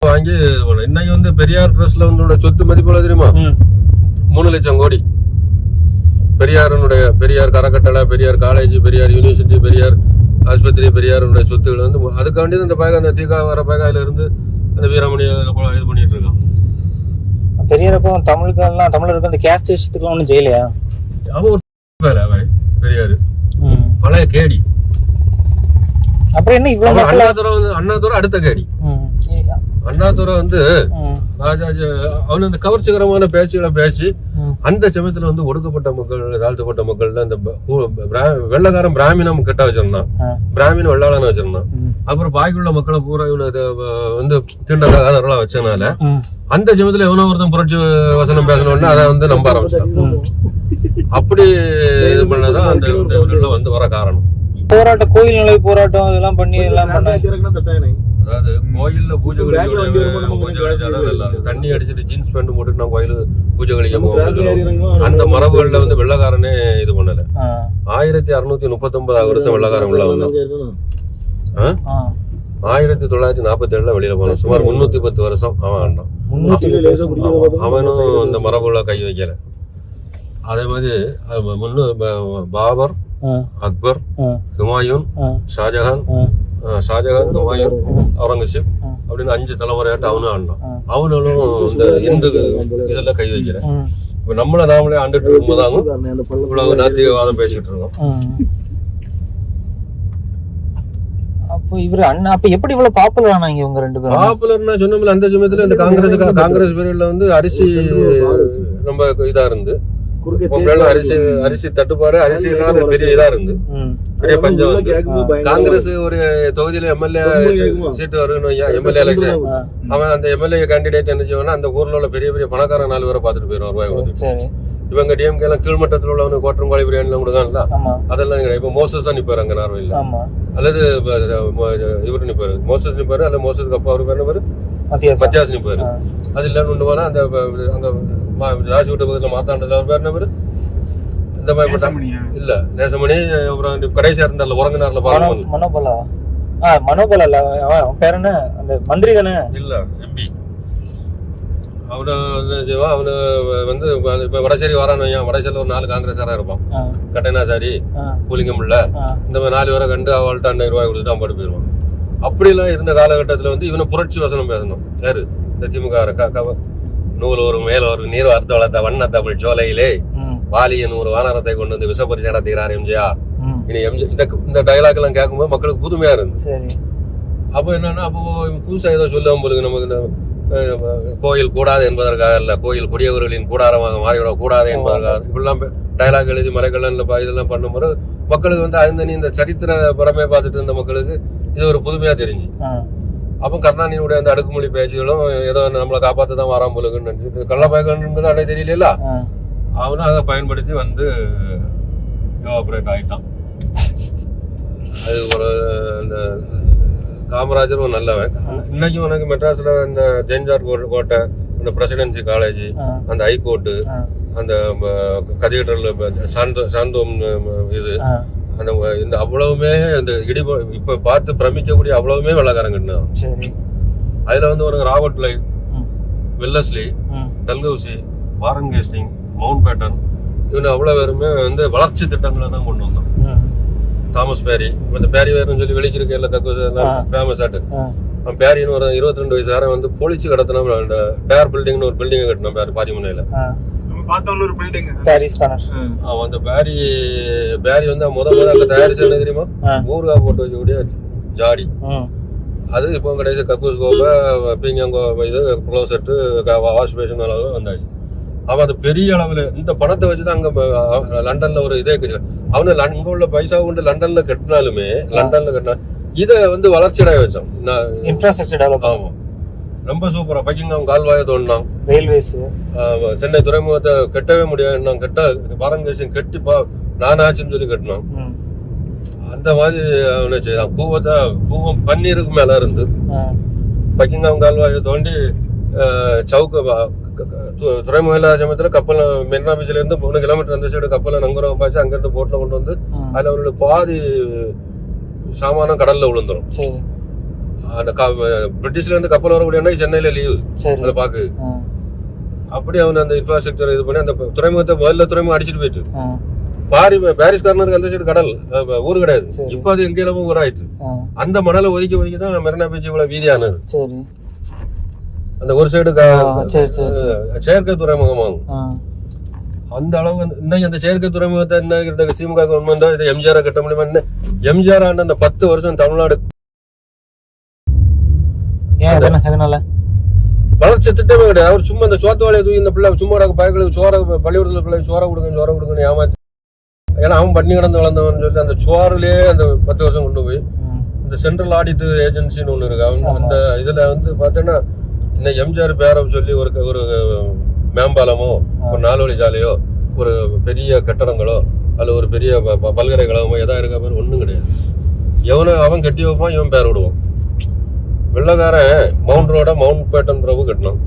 வாங்கி இன்னைக்கு வந்து பெரியார் ட்ரஸ்ட்ல வந்து சொத்து மதிப்பு தெரியுமா 3 லட்சம் கோடி. பெரியார் கரக்கட்டளை, பெரியார் காலேஜ், பெரியார் யூனிவர்சிட்டி, பெரியார் ஆஸ்பத்திரி, பெரியாருடைய சொத்துக்கள் வந்து அதுக்காண்டி அந்த பேக அந்த தீகா வர பேகாயில இருந்து அந்த வீரமணி இது பண்ணிட்டு இருக்கான். பெரியாருக்கும் தமிழருக்கு அந்த கேஸ்ட் விஷயத்துக்குலாம் ஒன்றும் செய்யலையா? அவன் பெரியாரு பழைய கேடி. அப்புறம் என்ன இவ்வளவு அண்ணாதுரை அடுத்த கேடி. அண்ணாதுரை வந்து அவன் அந்த கவர்ச்சிகரமான பேச்சுகளை பேசி அந்த சமயத்துல வந்து ஒடுக்கப்பட்ட மக்கள், தாழ்த்தப்பட்ட மக்கள் அந்த வெள்ளக்காரன் பிராமினம் கெட்ட வச்சிருந்தான், பிராமின் வெள்ளாளன வச்சிருந்தான். அப்புறம் பாக்கியுள்ள மக்களை பூரா வந்து தீண்டதா வச்சனால அந்த சமயத்துல எவனோ ஒருத்தன் புரட்சி வசனம் பேசணும்னா அதை வந்து நம்ப ஆரம்பிச்சான். அப்படி இது பண்ணதான் அந்த வந்து வர காரணம். போராட்டம், கோயில் நிலை போராட்டம் இதெல்லாம் பண்ணி எல்லாம் அதாவது கோயில்ல பூஜை கழிச்சாதான் தண்ணி அடிச்சுட்டு ஜீன்ஸ் பேண்ட் போட்டுட்டு நான் கோயிலு பூஜை கழிக்க போவோம். அந்த மரபுகள்ல வந்து வெள்ளக்காரனே இது பண்ணல. 1639 வருஷம் வெள்ளக்காரன் உள்ள வந்தான். 1947 வெளியில போனான். சுமார் 310 வருஷம் அவன் ஆண்டான். அவனும் இந்த மரபுல கை வைக்கல. அதே மாதிரி பாபர், அக்பர், ஹுமாயூன், ஷாஜஹான், ஹுமாயூன், அவுரங்கசீப் அப்படின்னு 5 தலைமுறையாட்டு அவனும் ஆண்டான். அவனும் இந்த இந்து இதெல்லாம் கை வைக்கல. இப்ப நாமளே ஆண்டுட்டு இருக்கும்போதாங்க இவ்வளவு நாத்திகவாதம் பேசிட்டு இருக்கோம். அப்போ இவரு அண்ணா அப்ப எப்படி இவ்வளவு பாப்புலர் ஆனாங்க இவங்க ரெண்டு பேரும்? பாப்புலர்னா சொன்னோம்ல, அந்த சமயத்துல இந்த காங்கிரஸ் பீரியட்ல வந்து அரிசி ரொம்ப இதா இருந்து, அரிசி தட்டுப்பாடு, அரிசி இல்லாத பெரிய இதா இருந்து, பெரிய பஞ்சம் வந்து காங்கிரஸ் ஒரு தொகுதியில எம்எல்ஏ சீட்டு வருன்னு எம்எல்ஏ எலெக்ஷன், அவன் அந்த எம்எல்ஏ கேண்டிடேட் என்ன செய்வானா அந்த ஊர்ல உள்ள பெரிய பெரிய பணக்காரன் 4 பேரை பார்த்துட்டு போயிடும் ரூபாய் கொடுத்து. இவங்க டிஎம்கே எல்லாம் கீழ்மட்டத்தில் உள்ளவங்க கோட்டரம்பாளைய பிரியாணி எல்லாம் கொடுக்காங்களா, அதெல்லாம் கிடையாது. இப்ப மோசஸ் தான் நிப்பாரு அங்க நார்வேல, அல்லது இவரு நிப்பாரு, மோசஸ் நிப்பாரு, அல்லது மோசஸ்க்கு அப்பா அவரு பேர் நிப்பாரு, மத்தியாஸ் நிப்பாரு. அது இல்லன்னு கொண்டு போனா அந்த அங்க ராசி விட்ட பக்கத்துல மாத்தாண்டதுல அவர் பேர் நிப்பாரு, இந்த மாதிரி இல்ல நேசமணி. அப்புறம் கடைசியா இருந்தார்ல உறங்கினார்ல மனோபல பேர் என்ன, அந்த மந்திரி தானே? இல்ல எம்பி. அவனு அவனு வந்து இப்ப வடசேரி வரான்னு, வடசேரியில ஒரு 4 காங்கிரஸாரா இருப்பான். கட்டணாசாரி, புலிங்கமுள்ள, இந்த மாதிரி 4 பேரை கண்டு அவள்கிட்ட 2000 ரூபாய் கொடுத்துட்டு அவன் பாட்டு போயிடுவான். அப்படிலாம் இருந்த காலகட்டத்துல வந்து இவனை புரட்சி வசனம் பேசணும். யாரு? இந்த திமுக. நூல் ஒரு மேல ஒரு நீர் வார்த்தை வளர்த்த வண்ண தமிழ் சோலையிலே வாலியன் ஒரு வானரத்தை கொண்டு வந்து விசப்பரிசு நடத்துகிறார் எம்ஜிஆர். இனி இந்த டைலாக் எல்லாம் கேட்கும்போது மக்களுக்கு புதுமையா இருந்து. அப்ப என்னன்னா, அப்போ புதுசா ஏதோ சொல்லுவோம் போலுக்கு, நமக்கு கோயில் கூடாது என்பதற்காக இல்ல, கோயில் குடியவர்களின் கூடாரமாக மாறிவிட கூடாது என்பதற்காக இப்படிலாம் டைலாக் எழுதி மலைக்கல்லன்ல இதெல்லாம் பண்ணும்போது மக்களுக்கு வந்து இந்த சரித்திர படமே பார்த்துட்டு இருந்த மக்களுக்கு இது ஒரு புதுமையா தெரிஞ்சு. அப்போ கருணாநிதியுடைய அந்த அடுக்குமொழி பேச்சுகளும் ஏதோ நம்மளை காப்பாற்றதான் வராம போலுக்குன்னு நினைச்சு கள்ளப்பயக்கன்றது அன்னைக்கு தெரியல, அவனும் அதை பயன்படுத்தி வந்து எவாபரேட் ஆயிட்டான். அது ஒரு அந்த காமராஜர் ஒரு நல்லவன். இன்னைக்கும் உனக்கு மெட்ராஸ்ல இந்த ஜெயின்ஜார் கோட்டை, அந்த பிரசிடென்சி காலேஜ், அந்த ஹைகோர்ட்டு, அந்த கதீட்ரல், சாந்தோம் இது, அந்த இந்த அவ்வளவுமே இந்த இப்ப பார்த்து பிரமிக்கக்கூடிய அவ்வளவுமே வெள்ளக்காரங்க. அதுல வந்து ஒரு Robert Clive, Wellesley, Dalhousie, Warren கேஸ்டிங், மவுண்ட் பேட்டன், இவனு அவ்வளவு பேருமே வந்து வளர்ச்சி திட்டங்களை தான் கொண்டு வந்தோம். தாமஸ் பேரி, இந்த பேரி வேறுன்னு சொல்லி வெளிக்கிறதுக்கு எல்லாம் ஃபேமஸ் ஆட்டு. அவன் பேரின்னு ஒரு 22 வயசுக்காரன் வந்து பொழிச்சு கடத்தினா டேர் பில்டிங்னு ஒரு பில்டிங் கட்டினான் பாரிமுனையில. அவன் அந்த பேரி வந்து முதல்ல அங்க தயாரிச்சு என்ன தெரியுமா, ஊறுகாய் போட்டு வச்சக்கூடிய ஜாடி. அது இப்போ கடைசி கக்கூஸ் கோப்பை, பீங்காங்கோ, இது க்ளோசெட்டு, வாஷ் பேஷன் அளவு வந்தாச்சு. அவன் அது பெரிய அளவுல இந்த பணத்தை வச்சுதான் அங்க லண்டன்ல ஒரு இதே அவனு அங்க உள்ள பைசா கொண்டு லண்டன்ல கட்டினாலுமே இதை வந்து வளர்ச்சி அடைய வச்சான். Infrastructure develop. ஆமா, ரொம்ப சூப்பரா. பக்கிங்காம் கால்வாயை தோண்டினான், ரயில்வேஸ், சென்னை துறைமுகத்தை கட்டவே முடியாது, கெட்ட பாரங்கேசன் கட்டி நானாச்சுன்னு சொல்லி கட்டினான். அந்த மாதிரி அவனை செய்தான். பூவம் பன்னீருக்கு மேல இருந்து பக்கிங்காம் கால்வாயை தோண்டி சவுக்க துறைமுக இல்லாத சமயத்துல கப்பல் மெரினா பீச்ல இருந்து 3 கிலோமீட்டர் அந்த சைடு கப்பலை நங்குறவங்க பாய்ச்சி அங்க இருந்து போட்ல கொண்டு வந்து அதுல அவரோட பாதி சாமானம் கடல்ல விழுந்துரும். அந்த பிரிட்டிஷ்ல இருந்து கப்பல் வரக்கூடிய சென்னையில லீவு சரி அதை பாக்கு. ஆ, அப்படி அவன் அந்த இன்ஃப்ராஸ்ட்ரக்சர் இது பண்ணி அந்த துறைமுகத்தை முதல்ல துறைமுகம் அடிச்சிட்டு போயிட்டு ஆ, பாரிஸ் கார்னருக்கு அந்த சைடு கடல் ஊர் கிடையாது. சரி. இப்ப அது எங்கேயும் ஊர் ஆயிடுச்சு. ஆ, அந்த மணலை ஒதுக்கி தான் மெரினா பீச் இவ்வளவு வீதியானது. சரி அந்த ஒரு சைடு சரி சரி செயற்கை துறைமுகமாகும். ஆ, அந்த அளவு இன்னைக்கு அந்த செயற்கை துறைமுகத்தை என்ன திமுக கவர்மெண்ட் இதை எம்ஜிஆர் கட்ட முடியுமா? எம்ஜிஆர் ஆண்டு அந்த 10 வருஷம் தமிழ்நாடு ஏன் எதனால வளர்ச்சி திட்டமே கிடையாது. அவர் சும்மா இந்த சோத்து வேலையை தூக்கி இந்த பிள்ளை சும்மா பயங்களுக்கு சோற பள்ளிக்கூடத்துல பிள்ளை சோற கொடுங்கன்னு ஏமாத்தி. ஏன்னா அவன் பண்ணி கிடந்து வளர்ந்தவன் சொல்லிட்டு அந்த சோறுலயே அந்த 10 வருஷம் கொண்டு போய் இந்த சென்ட்ரல் ஆடிட் ஏஜென்சின்னு ஒண்ணு இருக்கு. அவங்க அந்த இதுல வந்து பாத்தீங்கன்னா இந்த எம்ஜிஆர் பேரை சொல்லி ஒரு மேம்பாலமோ ஒரு 4 வழி சாலையோ ஒரு பெரிய கட்டடங்களோ அல்ல ஒரு பெரிய பல்கலைக்கழகமோ எதா இருக்க மாதிரி ஒண்ணும் கிடையாது. அவன் கட்டி வைப்பான், இவன் பேர் விடுவான். வெள்ளக்காரன் மவுண்ட் ரோட மவுண்ட் பேட்டன் பிரபு கட்டினான்.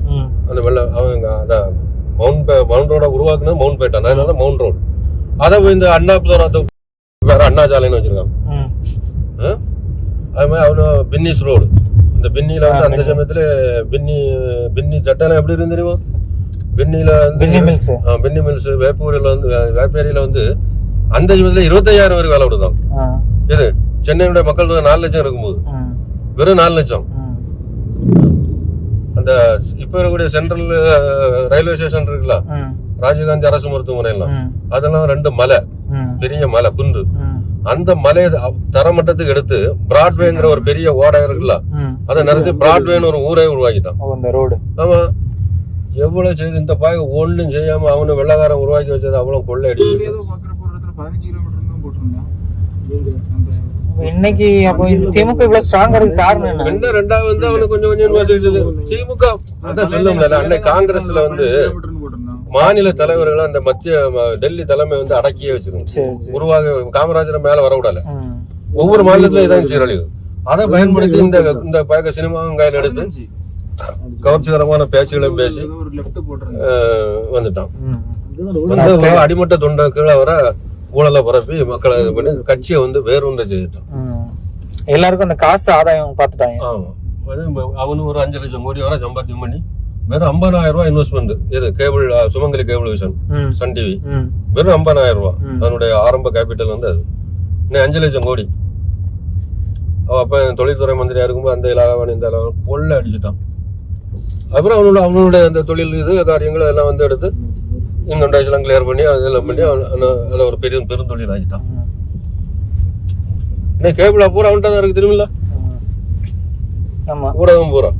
அந்த அவன் அதான் மவுண்ட் ரோட உருவாக்குனது மவுண்ட் பேட்டன், அதனால மவுண்ட் ரோடு. அதை இந்த அண்ணாபுரத்தை வேற அண்ணா சாலைன்னு வச்சிருக்கான். அது மாதிரி அவனு பின்னிஸ் ரோடு. இந்த பின்னில வந்து அந்த சமயத்துல பின்னி சட்டம் எப்படி இருந்து தெரியுமா? பின்னில பின்னி மில்ஸ் வேப்பூரில் வந்து வேப்பேரியில வந்து அந்த சமயத்துல 25,000 பேருக்கு வேலை விடுதான். இது சென்னையுடைய மக்கள் தொகை 4 லட்சம் இருக்கும்போது வெறும் 4 லட்சம். அந்த இப்ப இருக்கக்கூடிய சென்ட்ரல் ரயில்வே ஸ்டேஷன் இருக்குல்ல, ராஜீவ்காந்தி அரசு மருத்துவமனை எல்லாம், அதெல்லாம் 2 மலை, பெரிய மலை குன்று. அந்த மலையை தரமட்டத்துக்கு எடுத்து பிராட்வேங்கிற ஒரு பெரிய ஓடை இருக்குல்ல, அதை நிறுத்தி பிராட்வேன்னு ஒரு ஊரே உருவாக்கிட்டான். ஆமா, எவ்வளவு செய்து இந்த பாய் ஒண்ணும் செய்யாம அவனு வெள்ளக்காரன் உருவாக்கி வச்சது அவ்வளவு கொள்ளை அடிச்சு. இன்னைக்கு அப்போ இந்த திமுக இவ்வளவு ஸ்ட்ராங்கா இருக்கு காரணம் என்ன? ரெண்டாவது வந்து அவனுக்கு கொஞ்சம் திமுக அதான் சொல்ல முடியல. அன்னைக்கு காங்கிரஸ்ல வந்து மாநில தலைவர்கள் அந்த மத்திய டெல்லி தலைமை வந்து அடக்கியே வச்சிருக்கோம். உருவாக காமராஜரை மேல வர விடல. ஒவ்வொரு மாநிலத்திலும் இதான் சீரழிவு. அதை பயன்படுத்தி இந்த பயக்க சினிமாவும் கையில் எடுத்து கவர்ச்சிகரமான பேச்சுகளையும் பேசி வந்துட்டான். அடிமட்ட தொண்டை கீழே வர ஊழலை பரப்பி மக்களை இது பண்ணி கட்சியை வந்து வேறொன்றை செய்துட்டான். எல்லாருக்கும் அந்த காசு ஆதாயம் பார்த்துட்டாங்க. ஆமா, அவனு ஒரு 5 லட்சம் கோடி வரை சம்பாத்தியம் பண்ணி வெறும் 50,000 ரூபாய் இன்வெஸ்ட்மெண்ட். இது கேபிள் சுமங்கலி கேபிள் விஷன் சன் டிவி வெறும் 50,000 ரூபாய் அதனுடைய ஆரம்ப கேபிட்டல் வந்து அது. இன்னும் 5 லட்சம் கோடி. அப்ப தொழில்துறை மந்திரியா இருக்கும்போது அந்த இலாகாவான இந்த இலாகாவை கொள்ளை அடிச்சுட்டான். அப்புறம் அவனுடைய அந்த தொழில் இது காரியங்கள் எல்லாம் வந்து எடுத்து இன்கம் டேக்ஸ் எல்லாம் கிளியர் பண்ணி அதெல்லாம் பண்ணி அதில் ஒரு பெருந்தொழில் ஆகிட்டான். இன்னைக்கு கேபிளா பூரா அவன்கிட்ட தான் இருக்கு, திரும்பல ஊடகம் பூரா.